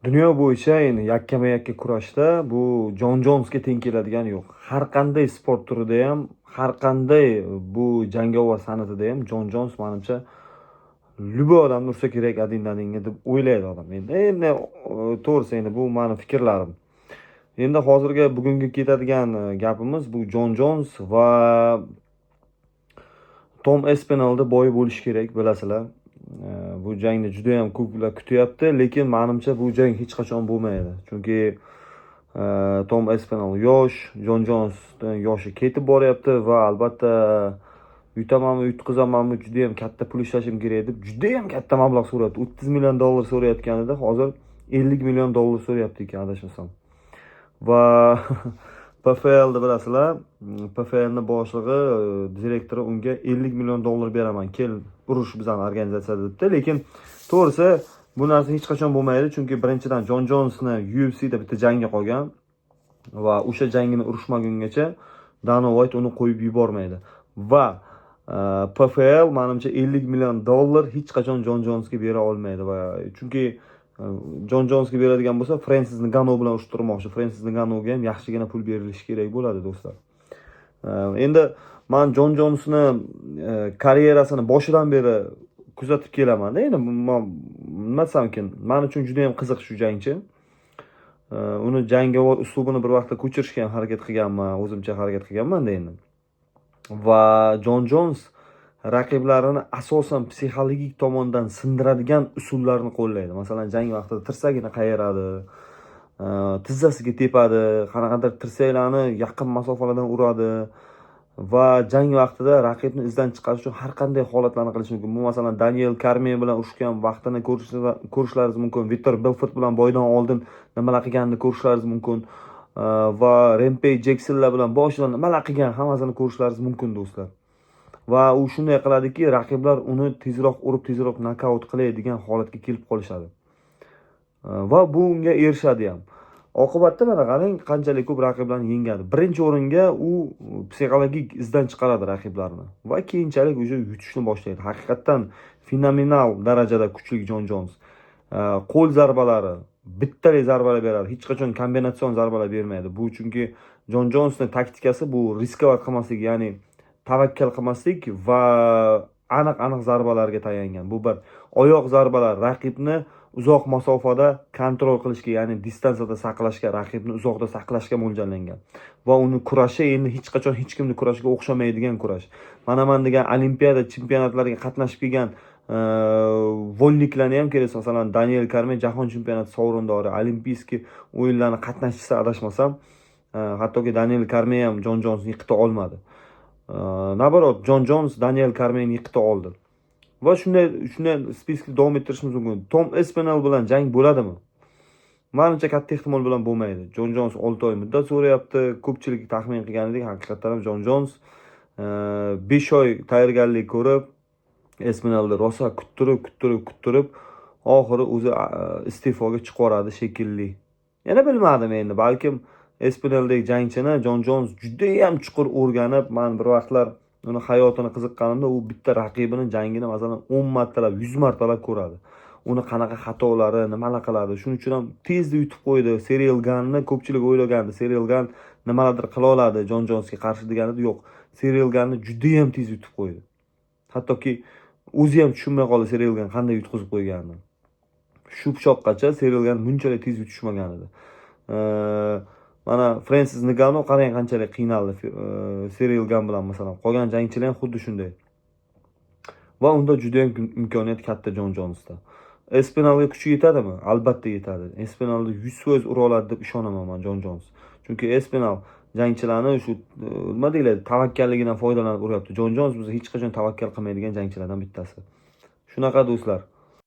Dunyo bo'yicha endi yakkama-yakka kurashda bu Jon Jonsga teng keladigani yo'q. Har qanday sport turida ham, har qanday bu jangovar san'atida ham Jon Jons menimcha любой odamni ursa kerak adin-dadinga deb o'ylaydi odam. Endi to'g'risi endi bu meni fikrlarim. Endi hozirgi bugungi ketadigan gapimiz bu Jon Jons va Tom Espinalni boyi bo'lishi kerak, bilasizlar. Bu jangni juda ham ko'plar kutyapti, lekin menimcha bu jang hech qachon bo'lmaydi. Chunki Tom Espinal yosh, Jon Jonsdan yoshi ketib boryapti va albatta yutamanmi, yutqizamanmi, juda ham katta pul ishlashim kerak deb juda ham katta mablag' so'rayapti. 30 million dollar so'rayotganida hozir 50 million dollar so'rayapti ekan, adashmasam. Va PFLni bilasizlar, PFLni boshlig'i, direktori unga 50 million dollar beraman, kel urush bizning organizatsiyada debdi. Lekin to'g'risi bu narsa hech qachon bo'lmaydi, chunki birinchidan Jon Jonsni UFCda bitta jangi qolgan va o'sha jangini urushmagungacha Dana White uni qo'yib yubormaydi. Va PFL menimcha 50 million dollar hech qachon Jon Jonsga bera olmaydi va chunki Jon Jonsga beradigan bo'lsa, Francis Ngannou bilan urushtirmoqchi. Francis Ngannouga ham yaxshigina pul berilishi kerak bo'ladi, do'stlar. Endi men Jon Jonsni karyerasini boshidan beri kuzatib kelaman. Endi nima desamkin, men uchun juda ham qiziq shu jangchi. Uni jangovar uslubini bir vaqtda ko'chirishga ham harakat qilganman, o'zimcha harakat qilganman-da endi. Va Jon Jons raqiblarini asosan psixologik tomondan sindiradigan usullarni qo'llaydi. Masalan, jang vaqtida tirsagini qayiradi, tizzasiga tepadi, qanaqadir tirsaklarni yaqin masofalardan uradi va jang vaqtida raqibni izdan chiqarish uchun har qanday holatlarni qilish mumkin. Bu masalan Daniel Cormier bilan urushgan vaqtini ko'rishlaringiz mumkin. Viktor Belfort bilan boydan oldin nimalar qilganini ko'rishlaringiz mumkin. Va Rampage Jacksonlar bilan boshidan nimalar qilgan hammasini ko'rishlaringiz mumkin, do'stlar. Va u shunday qiladiki, raqiblar uni tezroq urib, tezroq nokaut qilaydigan holatga kelib qolishadi. Va bu unga erishadi ham. Oqibatda mana qarang, qanchalik ko'p raqiblarni yengadi. Birinchi o'ringa u psixologik izdan chiqaradi raqiblarni va keyinchalik o'sha yutishni boshlaydi. Haqiqatan fenomenal darajada kuchli Jon Jons. Qo'l zarbalari, bittalik zarbalar beradi. Hech qachon kombinatsion zarbalar bermaydi. Bu chunki Jon Jonsning taktikasi bu riskovat qilmaslik, ya'ni tavakkal qilmaslik va aniq zarbalarga tayangan. Bu bir oyoq zarbalar raqibni uzoq masofada kontrol qilishga, ya'ni distansiyada saqlashga, raqibni uzoqda saqlashga mo'ljallangan. Va uni kurashi endi hech qachon hech kimning kurashiga o'xshamaydigan kurash. Mana degan olimpiada chempionatlariga qatnashib kelgan volniklarni ham kelsa, masalan, Daniel Cormier jahon chempionati sovrindori, olimpiyskiy o'yinlarni qatnashchisi adashmasam, hattoki Daniel Cormier ham Jon Jonsni yiqita olmadi. Nabarot, Jon Jons Daniel Cormierni yiqita oldi. Va shunday spiskni davom ettirishimiz mumkin. Tom Espinal bilan jang bo'ladimi? Menimcha katta ehtimol bilan bo'lmaydi. Jon Jons 6 oy muddat so'rayapti. Ko'pchilik taxmin qilganidek, haqiqatan ham Jon Jons 5 oy tayyorgarlik ko'rib, Espinalni rosa kuttirib, oxiri o'zi iste'foga chiqaradi shekilli. Yana bilmadim endi, balkim Espinaldek jangchini Jon Jons juda ham chuqur o'rganib, men bir vaqtlar uni hayotini qiziqqanimda u bitta raqibini jangini masalan 10 martalab, 100 martalab ko'radi. Uni qanaqa xatolari, nimalar qiladi. Shuning uchun ham tezda yutib qo'ydi. Cyril Gannni ko'pchilik o'ylagandi. Cyril Gann nimalardir qila oladi Jon Jonsga qarshi deganida yo'q. Cyril Gannni juda ham tez yutib qo'ydi. Hattoki o'zi ham tushunmay qoldi Cyril Gann qanday yutqizib qo'yganini. Shu pichoqqacha Cyril Gann bunchalik tez yutishmagan edi. Mana Francis Ngannou qarang qanchalik qiynaldi Cyril Gann bilan masalan. Qolgan jangchilar ham xuddi shunday. Va unda juda ham imkoniyat katta Jon Jonsda. Espinalga kuchi yetadimi? Albatta yetadi. Espinalni 100% ura oladi deb ishonaman men Jon Jons. Chunki Espinal jangchilarni shu nima deyiladi, tavakkalligidan foydalanib uryapti. Jon Jons biz hech qachon tavakkal qilmaydigan jangchilardan bittasi. Shunaqa do'stlar.